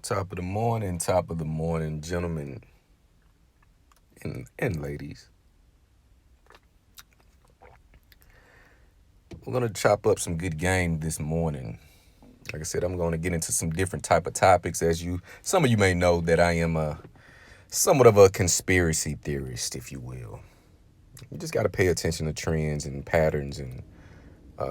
Top of the morning, gentlemen and ladies. We're gonna chop up some good game this morning. Like I said, I'm gonna get into some different type of topics. Some of you may know that I am a somewhat of a conspiracy theorist, if you will. You just got to pay attention to trends and patterns and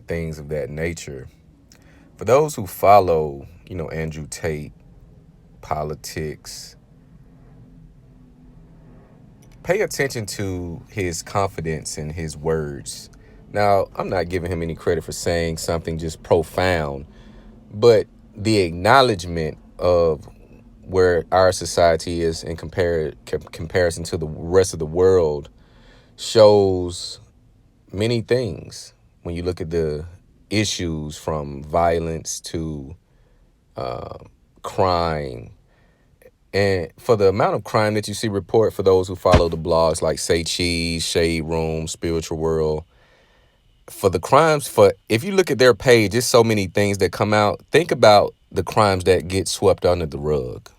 things of that nature. For those who follow, Andrew Tate, politics, pay attention to his confidence in his words. Now, I'm not giving him any credit for saying something just profound, but the acknowledgement of where our society is in comparison to the rest of the world shows many things. When you look at the issues from violence to crime, and for the amount of crime that you see report for those who follow the blogs like Say Cheese, Shade Room, Spiritual World, for the crimes, for if you look at their page, there's so many things that come out. Think about the crimes that get swept under the rug.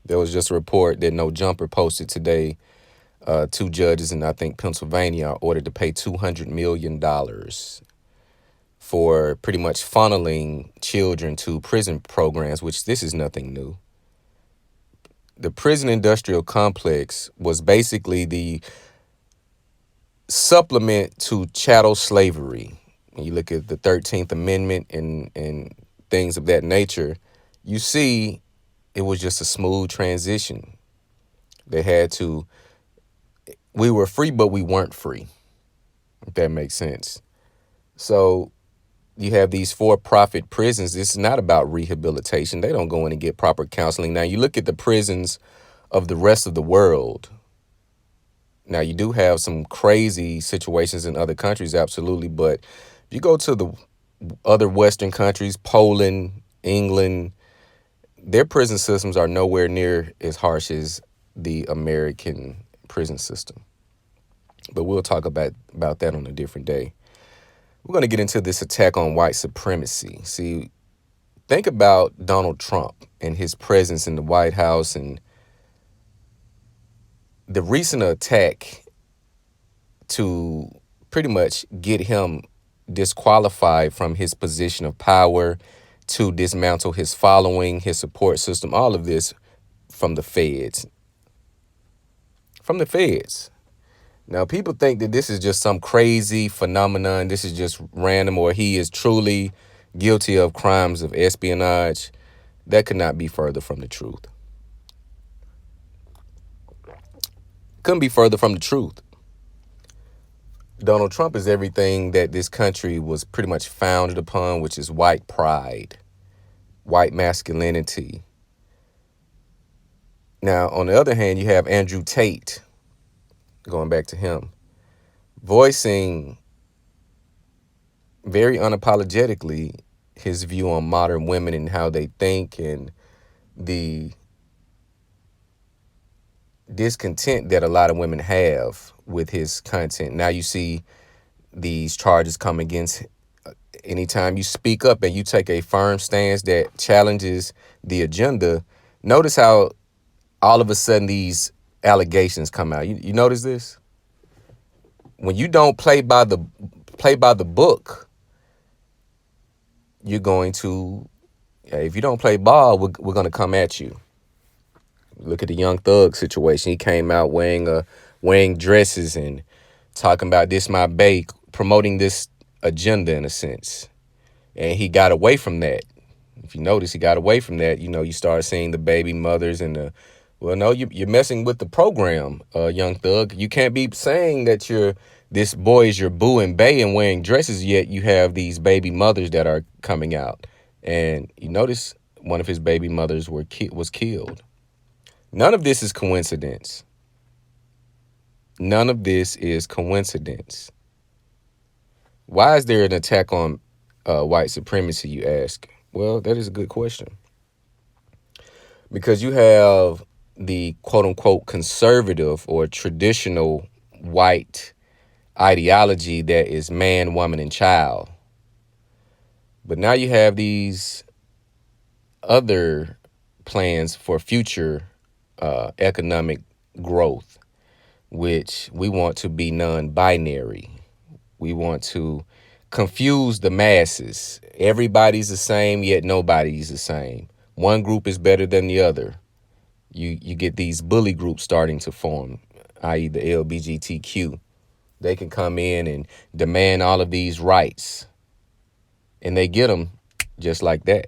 There was just a report that No Jumper posted today. Two judges in, I think, Pennsylvania are ordered to pay $200 million for pretty much funneling children to prison programs, which this is nothing new. The prison industrial complex was basically the supplement to chattel slavery. When you look at the 13th Amendment and things of that nature, you see it was just a smooth transition. We were free, but we weren't free, if that makes sense. So you have these for-profit prisons. This is not about rehabilitation. They don't go in and get proper counseling. Now, you look at the prisons of the rest of the world. Now, you do have some crazy situations in other countries, absolutely. But if you go to the other Western countries, Poland, England, their prison systems are nowhere near as harsh as the American prison system. But we'll talk about that on a different day. We're going to get into this attack on white supremacy. See, think about Donald Trump and his presence in the White House and the recent attack to pretty much get him disqualified from his position of power, to dismantle his following, his support system, all of this from the feds. From the feds. Now, people think that this is just some crazy phenomenon. This is just random, or he is truly guilty of crimes of espionage. That could not be further from the truth. Couldn't be further from the truth. Donald Trump is everything that this country was pretty much founded upon, which is white pride, white masculinity. Now, on the other hand, you have Andrew Tate, going back to him, voicing very unapologetically his view on modern women and how they think, and the discontent that a lot of women have with his content. Now you see these charges come against anytime you speak up and you take a firm stance that challenges the agenda. Notice how all of a sudden these allegations come out. You notice this? When you don't play by the book, you're going to, if you don't play ball, we're going to come at you. Look at the Young Thug situation. He came out wearing dresses and talking about this my bae, promoting this agenda in a sense. And he got away from that. If you notice, he got away from that. You start seeing the baby mothers and no, you're messing with the program, Young Thug. You can't be saying that this boy is your boo and bae and wearing dresses, yet you have these baby mothers that are coming out. And you notice one of his baby mothers was killed. None of this is coincidence. None of this is coincidence. Why is there an attack on white supremacy, you ask? Well, that is a good question. Because you have the quote-unquote conservative or traditional white ideology that is man, woman, and child. But now you have these other plans for future economic growth, which we want to be non-binary. We want to confuse the masses. Everybody's the same, yet nobody's the same. One group is better than the other. You get these bully groups starting to form, i.e. the LGBTQ. They can come in and demand all of these rights, and they get them just like that.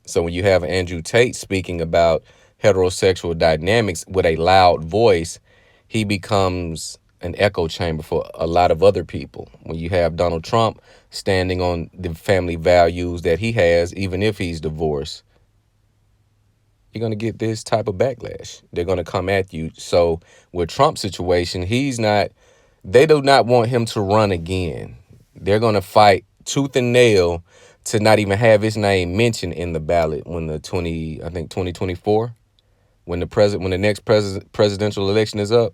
So when you have Andrew Tate speaking about heterosexual dynamics with a loud voice, he becomes an echo chamber for a lot of other people. When you have Donald Trump standing on the family values that he has, even if he's divorced, you're going to get this type of backlash. They're going to come at you. So with Trump's situation, they do not want him to run again. They're going to fight tooth and nail to not even have his name mentioned in the ballot when 2024, when the next presidential election is up.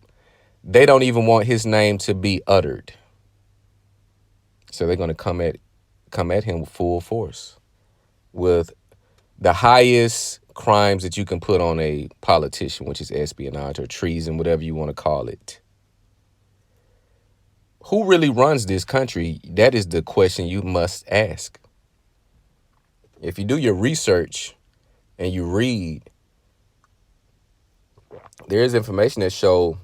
They don't even want his name to be uttered. So they're going to come at him with full force, with the highest crimes that you can put on a politician, which is espionage or treason, whatever you want to call it. Who really runs this country? That is the question you must ask. If you do your research and you read, there is information that show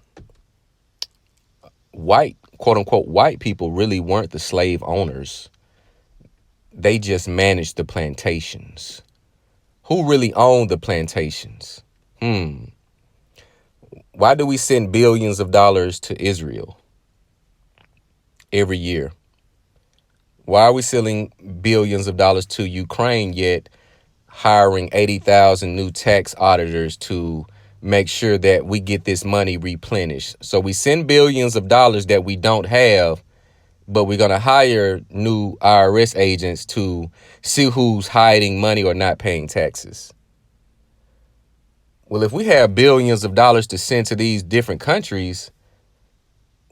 white, quote unquote, white people really weren't the slave owners. They just managed the plantations. Who really owned the plantations? Why do we send billions of dollars to Israel every year? Why are we sending billions of dollars to Ukraine, yet hiring 80,000 new tax auditors to make sure that we get this money replenished? So we send billions of dollars that we don't have, but we're going to hire new IRS agents to see who's hiding money or not paying taxes. Well, if we have billions of dollars to send to these different countries,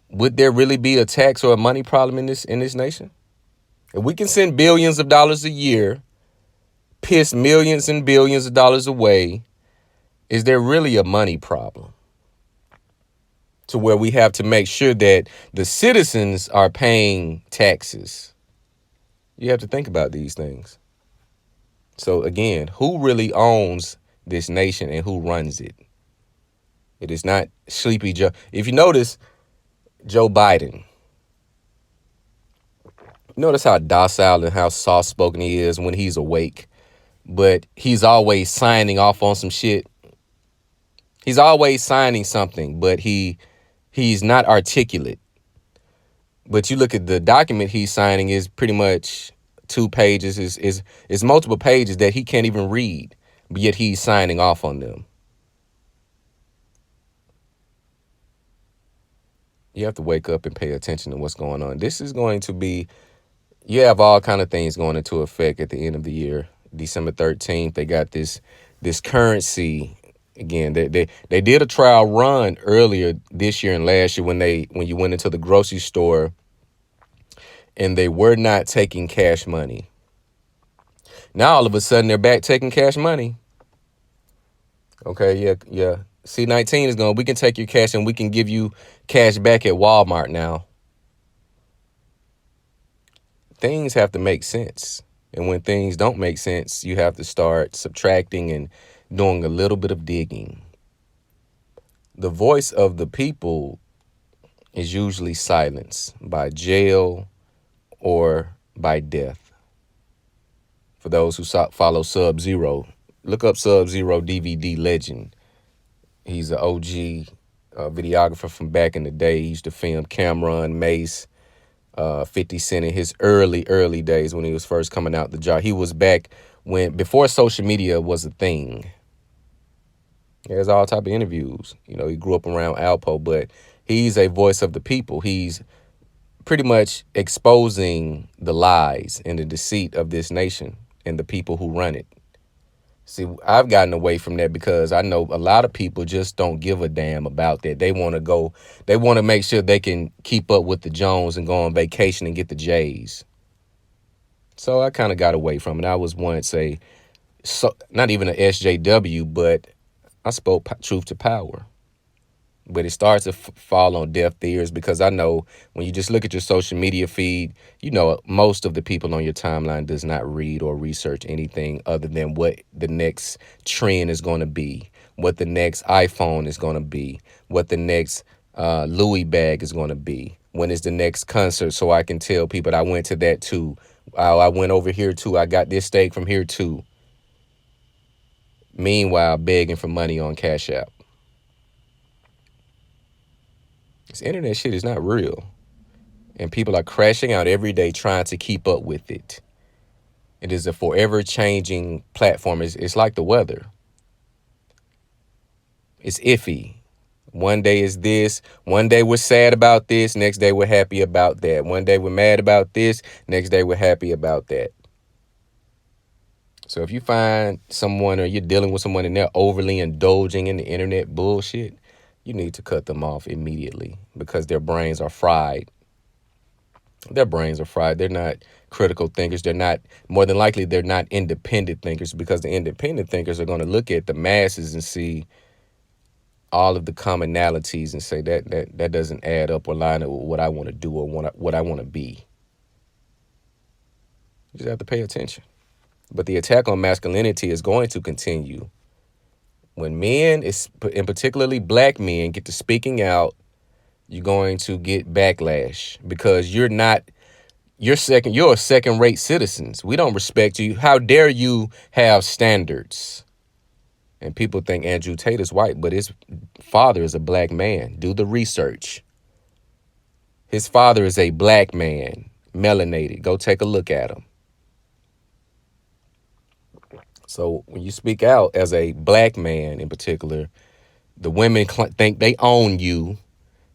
would there really be a tax or a money problem in this nation? If we can send billions of dollars a year, piss millions and billions of dollars away, is there really a money problem? To where we have to make sure that the citizens are paying taxes. You have to think about these things. So again, who really owns this nation and who runs it? It is not Sleepy Joe. If you notice, Joe Biden, notice how docile and how soft-spoken he is when he's awake, but he's always signing off on some shit. He's always signing something, but he's not articulate. But you look at the document he's signing is pretty much 2 pages, is multiple pages that he can't even read, but yet he's signing off on them. You have to wake up and pay attention to what's going on. This is going to be, you have all kind of things going into effect at the end of the year. December 13th, they got this currency. Again, they did a trial run earlier this year and last year when you went into the grocery store and they were not taking cash money. Now all of a sudden they're back taking cash money. Okay, yeah. C-19 is we can take your cash and we can give you cash back at Walmart now. Things have to make sense. And when things don't make sense, you have to start subtracting and doing a little bit of digging. The voice of the people is usually silenced by jail or by death. For those who follow Sub-Zero, look up Sub-Zero DVD legend. He's an OG videographer from back in the day. He used to film Cameron, Mace, 50 Cent in his early days when he was first coming out the job. He was back before social media was a thing. He has all type of interviews. He grew up around Alpo, but he's a voice of the people. He's pretty much exposing the lies and the deceit of this nation and the people who run it. See, I've gotten away from that because I know a lot of people just don't give a damn about that. They want to make sure they can keep up with the Jones and go on vacation and get the J's. So I kind of got away from it. I was once a So not even a SJW, but I spoke truth to power. But it starts to fall on deaf ears because I know when you just look at your social media feed, you know, most of the people on your timeline does not read or research anything other than what the next trend is going to be, what the next iPhone is going to be, what the next Louis bag is going to be, when is the next concert, so I can tell people I went to that too. I went over here too. I got this steak from here too. Meanwhile, begging for money on Cash App. This internet shit is not real. And people are crashing out every day trying to keep up with it. It is a forever changing platform. It's like the weather. It's iffy. One day is this. One day we're sad about this. Next day we're happy about that. One day we're mad about this. Next day we're happy about that. So if you find someone or you're dealing with someone and they're overly indulging in the internet bullshit, you need to cut them off immediately because their brains are fried. Their brains are fried. They're not critical thinkers. They're not, more than likely, they're not independent thinkers, because the independent thinkers are going to look at the masses and see all of the commonalities and say that doesn't add up or line up with what I want to do or what I want to be. You just have to pay attention. But the attack on masculinity is going to continue. When men, and particularly black men, get to speaking out, you're going to get backlash because you're a second-rate citizens. We don't respect you. How dare you have standards? And people think Andrew Tate is white, but his father is a black man. Do the research. His father is a black man, melanated. Go take a look at him. So when you speak out as a black man in particular, the women think they own you.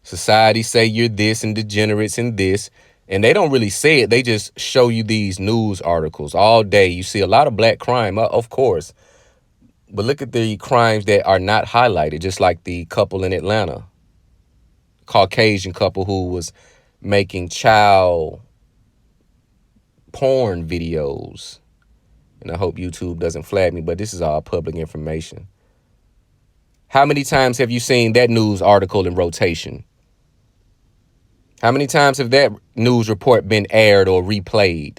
Society say you're this and degenerates and this. And they don't really say it. They just show you these news articles all day. You see a lot of black crime, of course. But look at the crimes that are not highlighted, just like the couple in Atlanta, Caucasian couple who was making child porn videos. And I hope YouTube doesn't flag me, but this is all public information. How many times have you seen that news article in rotation? How many times have that news report been aired or replayed?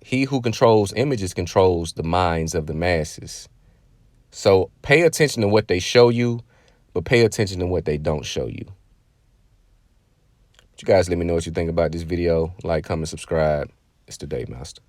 He who controls images controls the minds of the masses. So pay attention to what they show you, but pay attention to what they don't show you. You guys let me know what you think about this video. Like, comment, subscribe. It's the Day Master.